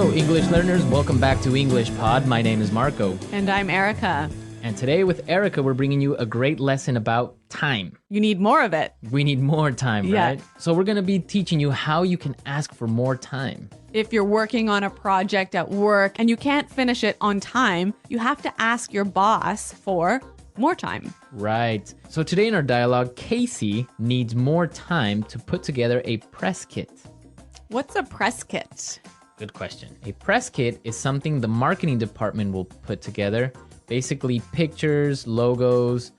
Hello, English learners. Welcome back to English Pod. My name is Marco. And I'm Erica. And today with Erica, we're bringing you a great lesson about time. You need more of it. We need more time, right? So we're going to be teaching you how you can ask for more time. If you're working on a project at work and you can't finish it on time, you have to ask your boss for more time. Right. So today in our dialogue, Casey needs more time to put together a press kit. What's a press kit? Good question. A press kit is something the marketing department will put together. Basically pictures, logos,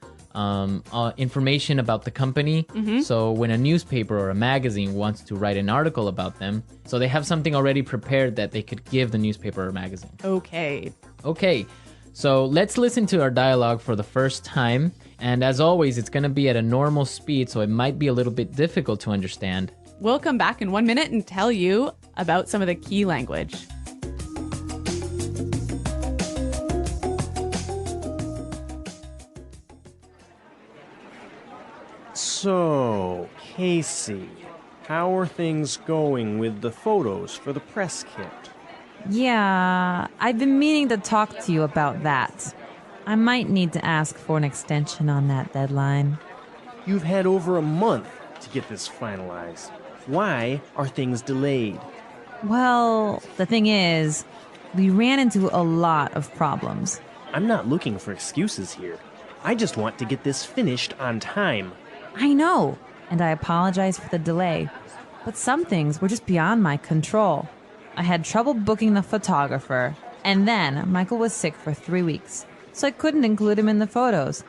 information about the company. So when a newspaper or a magazine wants to write an article about them, so they have something already prepared that they could give the newspaper or magazine. Okay, so let's listen to our dialogue for the first time. And as always, it's going to be at a normal speed, so it might be a little bit difficult to understand. We'll come back in 1 minute and tell you about some of the key language. So, Casey, how are things going with the photos for the press kit? Yeah, I've been meaning to talk to you about that. I might need to ask for an extension on that deadline. You've had over a month to get this finalized. Why are things delayed? Well, the thing is, we ran into a lot of problems. I'm not looking for excuses here. I just want to get this finished on time. I know, and I apologize for the delay, but some things were just beyond my control. I had trouble booking the photographer, and then Michael was sick for 3 weeks, so I couldn't include him in the photos.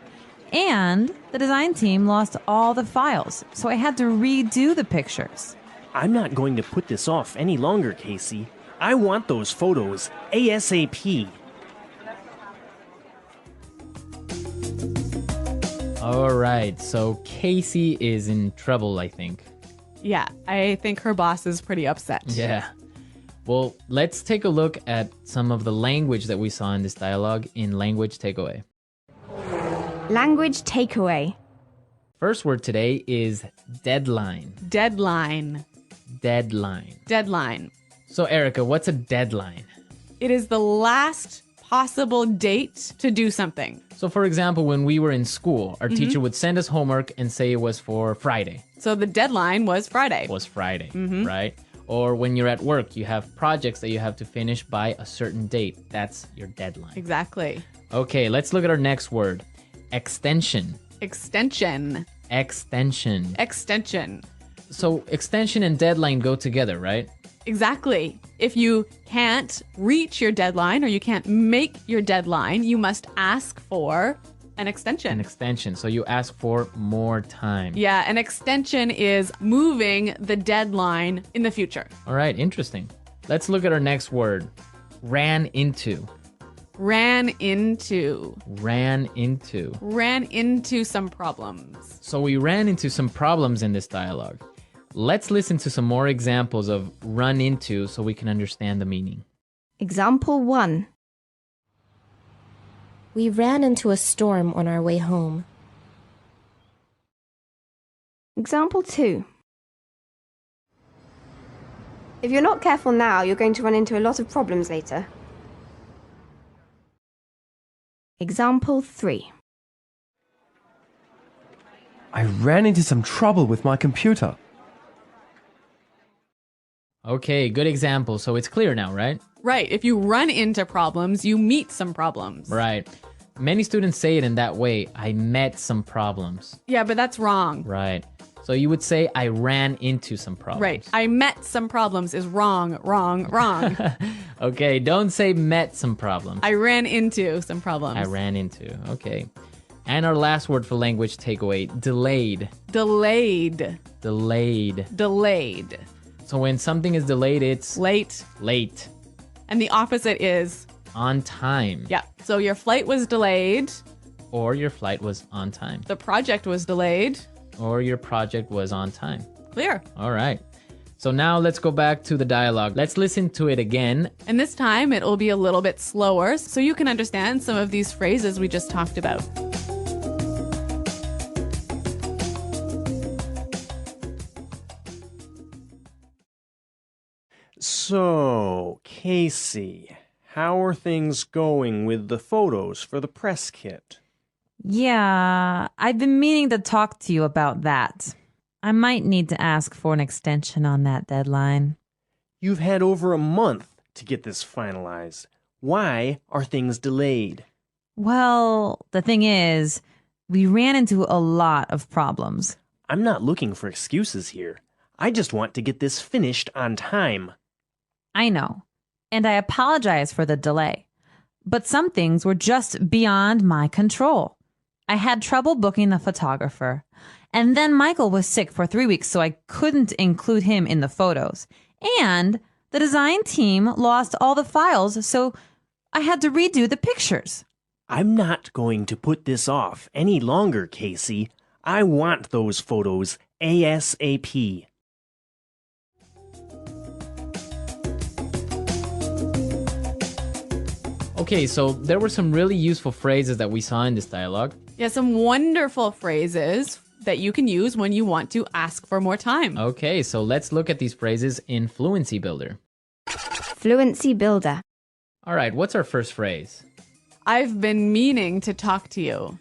And the design team lost all the files, so I had to redo the pictures. I'm not going to put this off any longer, Casey. I want those photos ASAP. All right, so Casey is in trouble, I think. Yeah, I think her boss is pretty upset. Yeah. Well, let's take a look at some of the language that we saw in this dialogue in Language Takeaway. Language takeaway. First word today is deadline. Deadline. Deadline. Deadline. So, Erica, what's a deadline? It is the last possible date to do something. So, for example, when we were in school, our teacher would send us homework and say it was for Friday. So the deadline was Friday. Right? Or when you're at work, you have projects that you have to finish by a certain date. That's your deadline. Exactly. Okay, let's look at our next word. Extension. Extension. Extension. Extension. So extension and deadline go together, right? Exactly. If you can't reach your deadline or you can't make your deadline, you must ask for an extension. An extension. So you ask for more time. Yeah, an extension is moving the deadline in the future. All right, interesting. Let's look at our next word. Ran into. Ran into. Ran into. Ran into some problems. So we ran into some problems in this dialogue. Let's listen to some more examples of run into so we can understand the meaning. Example 1. We ran into a storm on our way home. Example 2. If you're not careful now, you're going to run into a lot of problems later. Example 3. I ran into some trouble with my computer. Okay, good example. So it's clear now, right? Right. If you run into problems, you meet some problems. Right. Many students say it in that way. I met some problems. Yeah, but that's wrong. Right. So you would say I ran into some problems. Right. I met some problems is wrong, wrong, wrong. Okay, don't say met some problems. I ran into some problems. I ran into. Okay. And our last word for language takeaway, delayed. Delayed. Delayed. Delayed. So when something is delayed, it's Late. late. And the opposite is On time. yeah. So your flight was delayed. Or your flight was on time. The project was delayed. Or your project was on time. Clear. All right. So now let's go back to the dialogue. Let's listen to it again. And this time it will be a little bit slower so you can understand some of these phrases we just talked about. So, Casey, how are things going with the photos for the press kit? Yeah, I've been meaning to talk to you about that. I might need to ask for an extension on that deadline. You've had over a month to get this finalized. Why are things delayed? Well, the thing is, we ran into a lot of problems. I'm not looking for excuses here. I just want to get this finished on time. I know, and I apologize for the delay. But some things were just beyond my control. I had trouble booking the photographer, and then Michael was sick for 3 weeks, so I couldn't include him in the photos. And the design team lost all the files, so I had to redo the pictures. I'm not going to put this off any longer, Casey. I want those photos ASAP. Okay, so there were some really useful phrases that we saw in this dialogue. Yeah, some wonderful phrases that you can use when you want to ask for more time. Okay, so let's look at these phrases in Fluency Builder. Fluency builder. All right, what's our first phrase? I've been meaning to talk to you.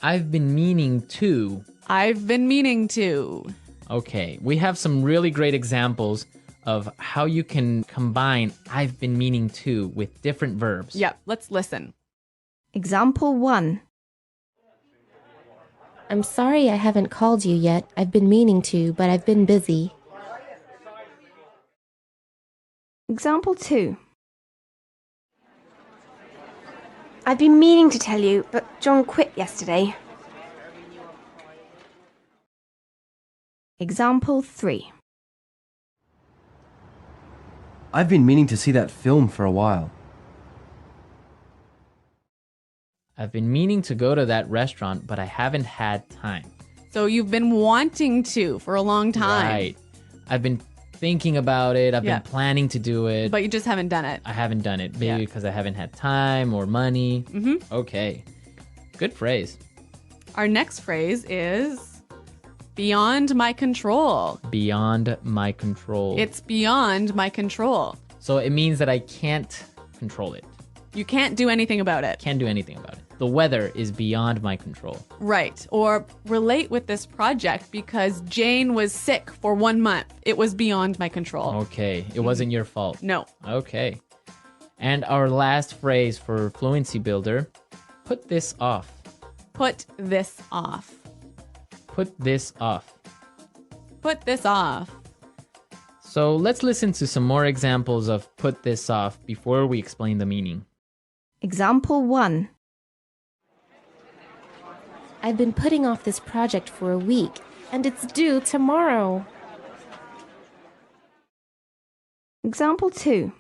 I've been meaning to. I've been meaning to. Okay, we have some really great examples of how you can combine I've been meaning to with different verbs. Yep, let's listen. Example 1. I'm sorry I haven't called you yet. I've been meaning to, but I've been busy. Example 2. I've been meaning to tell you, but John quit yesterday. Example 3. I've been meaning to see that film for a while. I've been meaning to go to that restaurant, but I haven't had time. So you've been wanting to for a long time. Right. I've been thinking about it. I've Yeah. been planning to do it. But you just haven't done it. I haven't done it. Maybe Yeah. because I haven't had time or money. Mm-hmm. Okay. Good phrase. Our next phrase is beyond my control. Beyond my control. It's beyond my control. So it means that I can't control it. You can't do anything about it. Can't do anything about it. The weather is beyond my control. Right. Or relate with this project because Jane was sick for 1 month. It was beyond my control. Okay. It wasn't your fault. No. Okay. And our last phrase for Fluency Builder, put this off. Put this off. Put this off. Put this off. So let's listen to some more examples of put this off before we explain the meaning. Example 1. I've been putting off this project for a week, and it's due tomorrow. Example 2.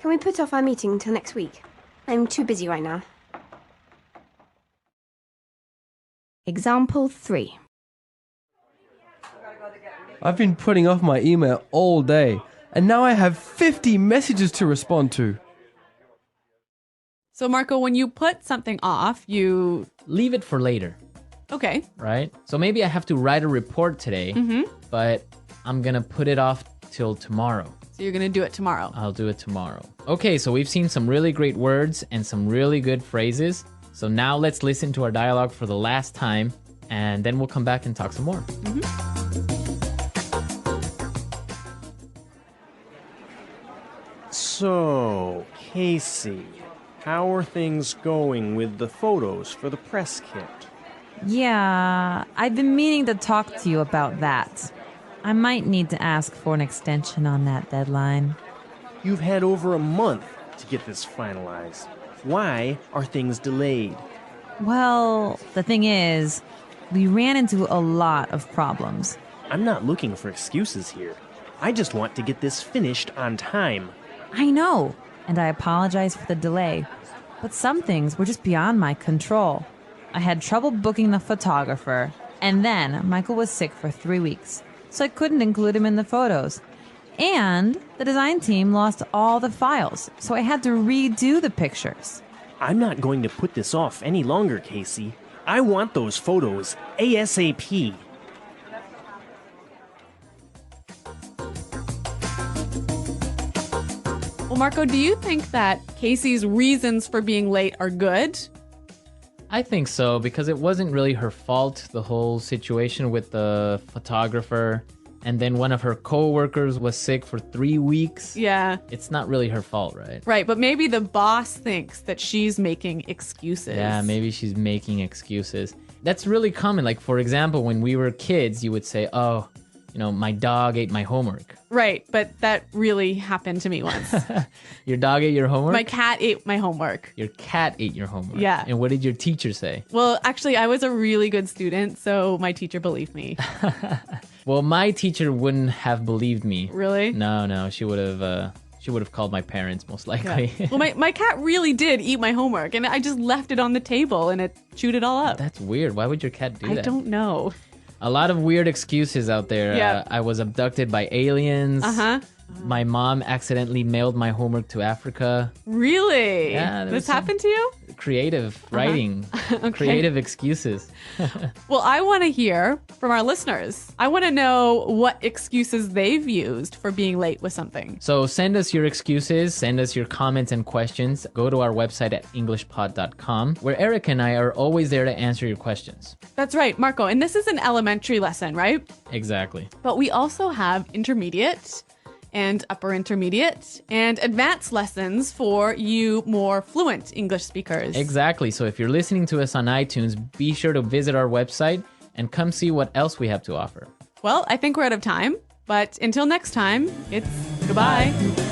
Can we put off our meeting until next week? I'm too busy right now. Example 3. I've been putting off my email all day, and now I have 50 messages to respond to. So, Marco, when you put something off, you. Leave it for later, Okay. right? So maybe I have to write a report today, but I'm going to put it off till tomorrow. So you're going to do it tomorrow. I'll do it tomorrow. Okay, so we've seen some really great words and some really good phrases. So now let's listen to our dialogue for the last time, and then we'll come back and talk some more. So, Casey, how are things going with the photos for the press kit? Yeah, I've been meaning to talk to you about that. I might need to ask for an extension on that deadline. You've had over a month to get this finalized. Why are things delayed? Well, the thing is, we ran into a lot of problems. I'm not looking for excuses here. I just want to get this finished on time. I know, and I apologize for the delay. But some things were just beyond my control. I had trouble booking the photographer, and then Michael was sick for 3 weeks, so I couldn't include him in the photos. And the design team lost all the files, so I had to redo the pictures. I'm not going to put this off any longer, Casey. I want those photos ASAP. Well, Marco, do you think that Casey's reasons for being late are good? I think so, because it wasn't really her fault, the whole situation with the photographer. And then one of her co-workers was sick for 3 weeks. Yeah. It's not really her fault, right? Right, but maybe the boss thinks that she's making excuses. Yeah, maybe she's making excuses. That's really common. Like, for example, when we were kids, you would say, oh, my dog ate my homework. Right, but that really happened to me once. Your dog ate your homework? My cat ate my homework. Your cat ate your homework? Yeah. And what did your teacher say? Well, actually, I was a really good student, so my teacher believed me. Well, my teacher wouldn't have believed me. Really? No, she would have called my parents most likely. Yeah. Well, my cat really did eat my homework, and I just left it on the table, and it chewed it all up. That's weird. Why would your cat do that? I don't know. A lot of weird excuses out there. Yeah. I was abducted by aliens. Uh-huh. My mom accidentally mailed my homework to Africa. Really? Yeah, there was This some- happened to you? Creative writing. Creative excuses. Well, I want to hear from our listeners. I want to know what excuses they've used for being late with something. So send us your excuses, send us your comments and questions. Go to our website at englishpod.com, where Eric and I are always there to answer your questions. That's right, Marco. And this is an elementary lesson, right? Exactly. But we also have intermediate and upper intermediate and advanced lessons for you more fluent English speakers. Exactly. So if you're listening to us on iTunes, be sure to visit our website and come see what else we have to offer. Well, I think we're out of time, but until next time, it's goodbye. Bye.